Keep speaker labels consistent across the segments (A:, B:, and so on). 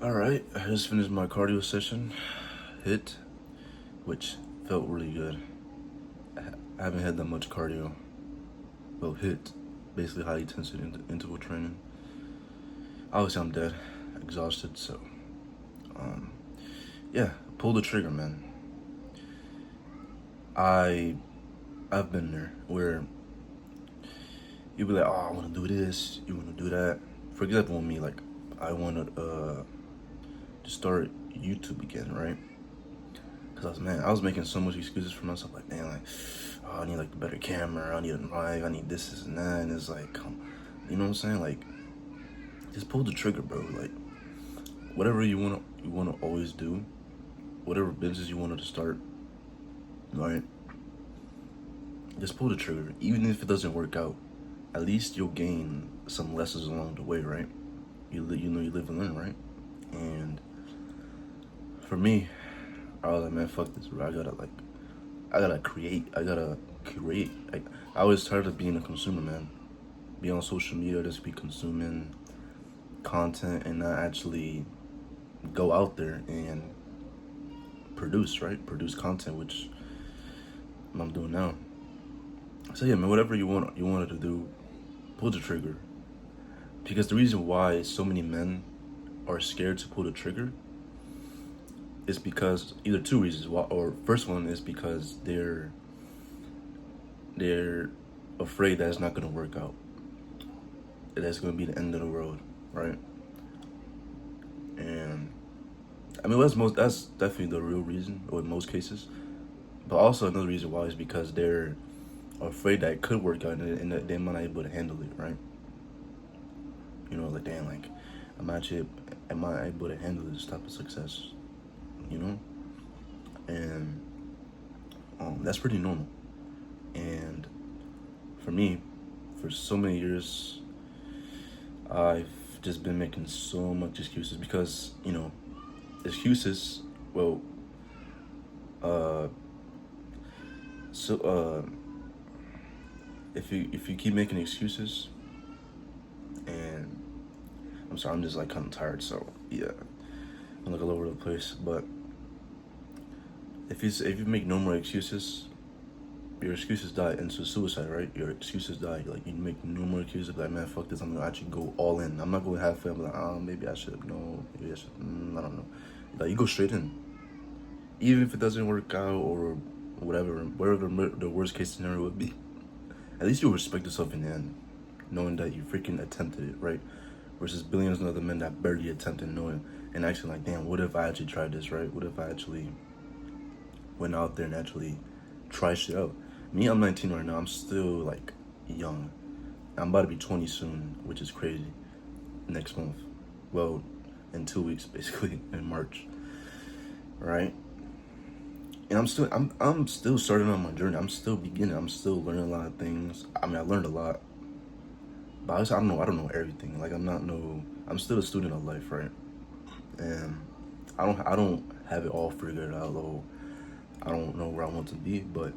A: All right, I just finished my cardio session, hit, which felt really good. I haven't had that much cardio. Well, hit, basically high intensity interval training. Obviously, I'm dead, exhausted, so yeah, pull the trigger, man. I I've been there where you be like, oh, I want to do this, you want to do that. For example, with me, like, I want to start YouTube again, right? Cause I was making so much excuses for myself. Like, man, like, oh, I need like a better camera. I need a mic. I need this and that. And it's like, you know what I'm saying? Like, just pull the trigger, bro. Like, whatever you wanna always do, whatever business you wanted to start, right? Just pull the trigger. Even if it doesn't work out, at least you'll gain some lessons along the way, right? You live and learn, right? And for me, I was like, man, fuck this, bro. I gotta create. I gotta curate. Like, I was tired of being a consumer, man. Be on social media, just be consuming content and not actually go out there and produce, right? Produce content, which I'm doing now. So yeah, man, whatever you wanted to do, pull the trigger. Because the reason why so many men are scared to pull the trigger is because either two reasons. Or first one is because they're afraid that it's not gonna work out. That's gonna be the end of the world, right? And I mean, that's definitely the real reason, or in most cases. But also another reason why is because they're afraid that it could work out and that they might not be able to handle it, right? You know, like, damn, like, am I able to handle this type of success? You know, and that's pretty normal. And for me, for so many years, I've just been making so much excuses because excuses. Well, uh, so if you keep making excuses, and I'm sorry, I'm just like kind of tired, so yeah, I'm like all over the place. But if you make no more excuses, your excuses die into suicide, right? Your excuses die. Like, you make no more excuses. Like, man, fuck this. I'm gonna actually go all in. I'm not going halfway. I'm like, maybe I should. No, maybe I should. I don't know. Like, you go straight in, even if it doesn't work out or whatever the worst case scenario would be. At least you'll respect yourself in the end, knowing that you freaking attempted it, right? Versus billions of other men that barely attempted knowing and actually like, damn, what if I actually tried this, right? What if I actually went out there and actually tried shit out? Me, I'm 19 right now. I'm still like young. I'm about to be 20 soon, which is crazy. Next month, well, in 2 weeks, basically in March, right? And I'm still starting on my journey. I'm still beginning. I'm still learning a lot of things. I mean, I learned a lot, but I don't know everything. Like, I'm still a student of life, right? And I don't have it all figured out. Though I don't know where I want to be, but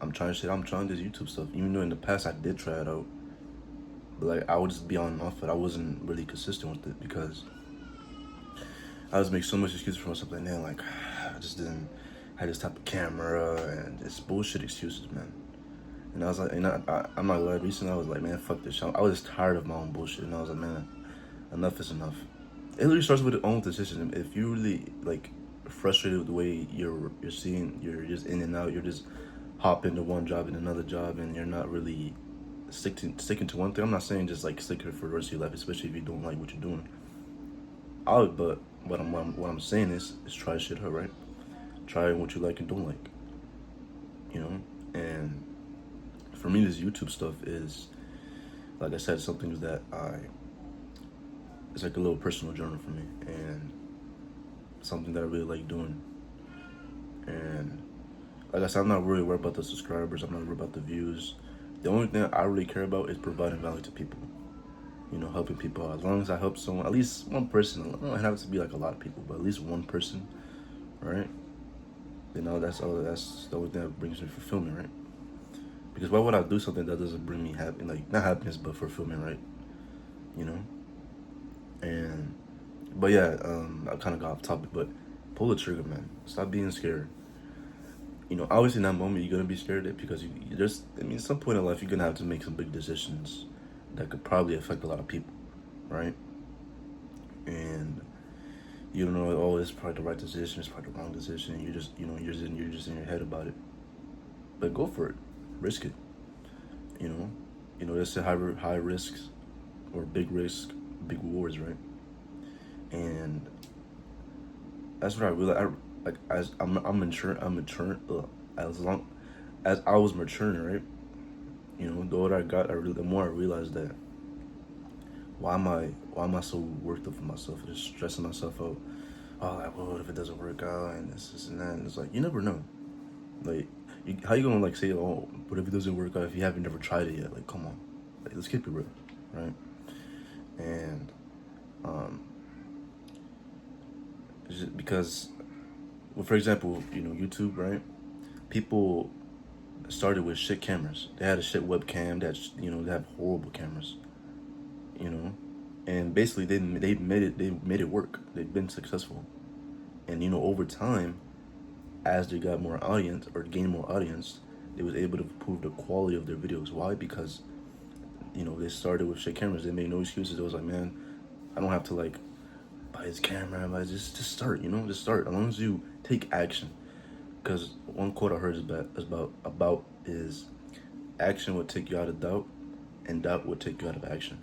A: I'm trying this YouTube stuff. Even though in the past I did try it out, but like, I would just be on and off it. I wasn't really consistent with it because I was making so much excuses for myself. Like, man, like, I just didn't have this type of camera and it's bullshit excuses, man. And I was like, I'm not glad. Recently, I was like, man, fuck this shit. I was just tired of my own bullshit, and I was like, man, enough is enough. It really starts with your own decision. If you really like frustrated with the way you're just in and out, you're just hopping to one job and another job, and you're not really sticking to one thing. I'm not saying just like stick to it for the rest of your life, especially if you don't like what you're doing. But what I'm saying is try shit out, right? Try what you like and don't like, you know. And for me, this YouTube stuff is, like I said, something that it's like a little personal journal for me, and something that I really like doing. And like I said, I'm not really worried about the subscribers. I'm not worried about the views. The only thing I really care about is providing value to people. You know, helping people out. As long as I help someone, at least one person. It don't have to be like a lot of people, but at least one person, right? You know, that's all. That's the only thing that brings me fulfillment, right? Because why would I do something that doesn't bring me like not happiness, but fulfillment, right? You know, and But yeah, I kind of got off topic, but pull the trigger, man. Stop being scared. Obviously in that moment you're gonna be scared of it because there's, I mean, at some point in life you're gonna have to make some big decisions that could probably affect a lot of people, right? And you don't know, oh, it's probably the right decision, it's probably the wrong decision. You just, you're just in your head about it. But go for it, risk it. You know, there's high risks or big risk, big rewards, right? And that's what I realized. Like as I'm mature, as long as I was maturing, right? The older I got, the more I realized that why am I so worked up for myself, just stressing myself out. Oh, like, well, what if it doesn't work out and this and that? And it's like you never know. Like, how you gonna like say, oh, what if it doesn't work out if you haven't never tried it yet? Like, come on, like, let's keep it real, right? And just because, well, for example, YouTube, right? People started with shit cameras. They had a shit webcam. They have horrible cameras. You know, and basically they made it work. They've been successful, and over time, as they got more audience or gained more audience, they was able to improve the quality of their videos. Why? Because they started with shit cameras. They made no excuses. It was like, man, I don't have to like buy his camera. But just start. Just start. As long as you take action. Because one quote I heard is action would take you out of doubt, and doubt would take you out of action.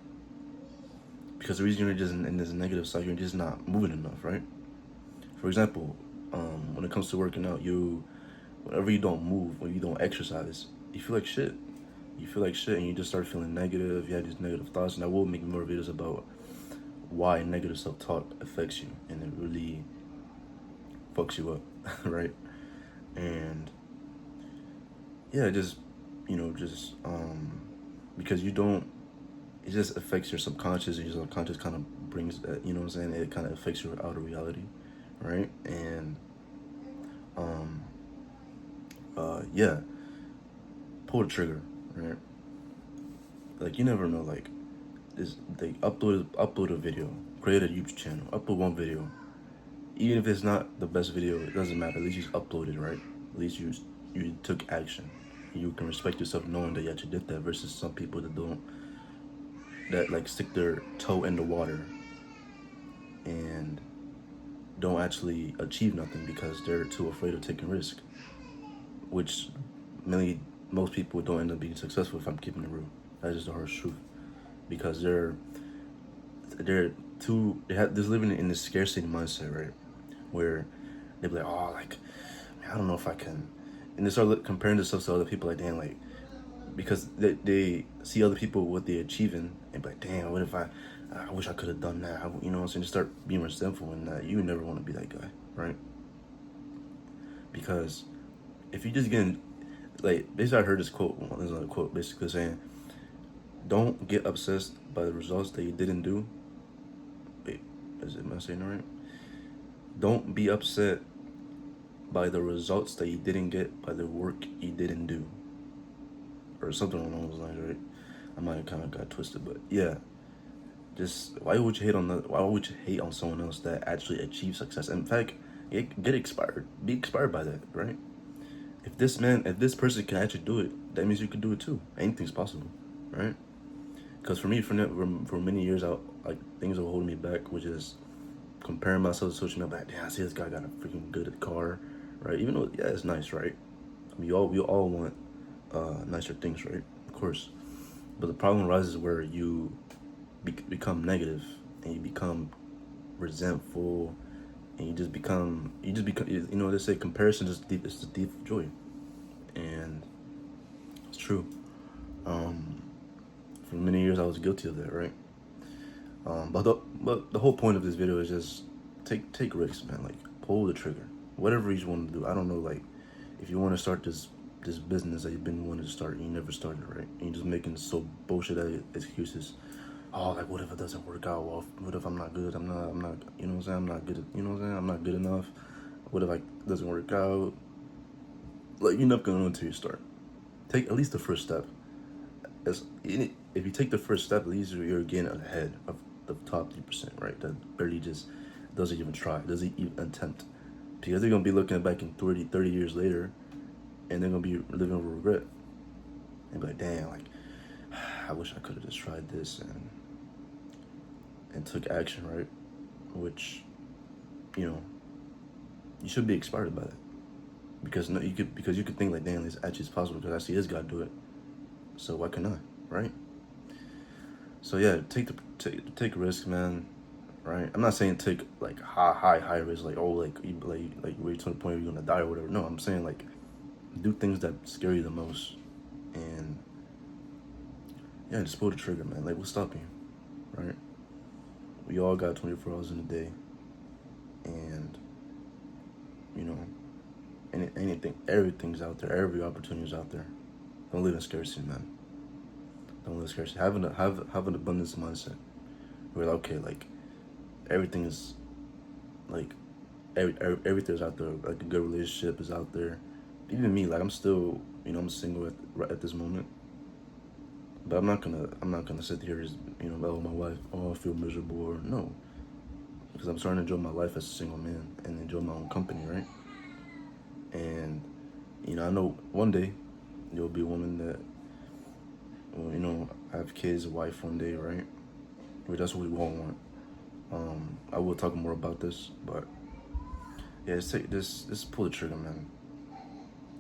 A: Because the reason you're just in this negative cycle, you're just not moving enough, right? For example, when it comes to working out, whenever you don't move, when you don't exercise, you feel like shit. You feel like shit, and you just start feeling negative. You have these negative thoughts, and I will make more videos about why negative self-talk affects you, and it really fucks you up, right? And yeah, just because it just affects your subconscious, and your subconscious kind of brings that, what I'm saying? It kind of affects your outer reality, right? And yeah, pull the trigger, right? Like, you never know, like, they upload a video, create a YouTube channel, upload one video. Even if it's not the best video, it doesn't matter. At least you uploaded, right? At least you took action. You can respect yourself knowing that you actually did that, versus some people that like stick their toe in the water and don't actually achieve nothing because they're too afraid of taking risk, which most people don't end up being successful, if I'm keeping it real. That's just the harsh truth, because they're living in this scarcity mindset, right? Where they be like, oh, like, man, I don't know if I can, and they start comparing themselves to other people, like, damn, like, because they see other people what they're achieving and be like, damn, what if I wish I could have done that, what I'm saying? Just start being resentful, and that you never want to be that guy, right? Because if you just getting, like, basically I heard this quote, there's another quote basically saying, don't get obsessed by the results that you didn't do. Wait, am I saying it right? Don't be upset by the results that you didn't get by the work you didn't do, or something along those lines, right? I might have kind of got twisted, but yeah. Just why would you hate on someone else that actually achieves success? In fact, be inspired by that, right? If this person can actually do it, that means you can do it too. Anything's possible, right? Because for me, for many years, like, things were holding me back, which is comparing myself to social media. Like, damn, I see this guy got a freaking good car, right? Even though, yeah, it's nice, right? I mean, we all want nicer things, right? Of course. But the problem arises where you become negative, and you become resentful, and you just become they say comparison is the thief of joy, and it's true. For many years I was guilty of that, right? But the whole point of this video is just take risks, man. Like, pull the trigger, whatever you want to do. I don't know, like, if you want to start this business that you've been wanting to start and you never started, right? And you're just making so bullshit excuses. Oh, like, what if it doesn't work out? Well, what if I'm not good? I'm not, you know what I'm saying? I'm not good, I'm not good enough. What if it doesn't work out? Like, you're not going to know until you start. Take at least the first step. If you take the first step, at least you're getting ahead of the top 3%, right? That barely just doesn't even try, doesn't even attempt. Because they're gonna be looking back in 30 years later, and they're gonna be living with regret. And be like, damn, like, I wish I could have just tried this and took action, right? Which, you know, you should be inspired by that. Because no, you could think like, damn, this actually is possible because I see this guy do it. So why can't I, right? So yeah, take risk, man. Right? I'm not saying take like high risk, like, oh, like where you to the point where you're gonna die or whatever. No, I'm saying like do things that scare you the most, and yeah, just pull the trigger, man. Like, what's stopping you, right? We all got 24 hours in a day, and you know, everything's out there. Every opportunity's out there. Don't live in scarcity, man. Don't live in scarcity. Have an abundance mindset. Where okay, like everything is like everything's out there. Like a good relationship is out there. Even me, like I'm still, I'm single at this moment. But I'm not gonna sit here as oh my wife, oh I feel miserable, or no, because I'm starting to enjoy my life as a single man and enjoy my own company, right? And I know one day there'll be a woman that have kids, a wife one day, right? Which that's what we all want. I will talk more about this, but yeah, just pull the trigger, man.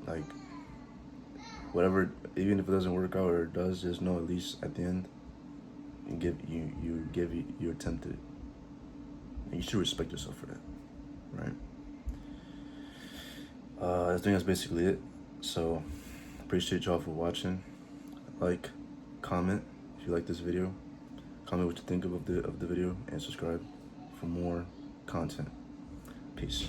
A: Like whatever, even if it doesn't work out or it does, just know at least at the end you attempted it. And you should respect yourself for that, right? I think that's basically it. So appreciate y'all for watching. Like, comment if you like this video. Comment what you think of the video, and subscribe for more content. Peace.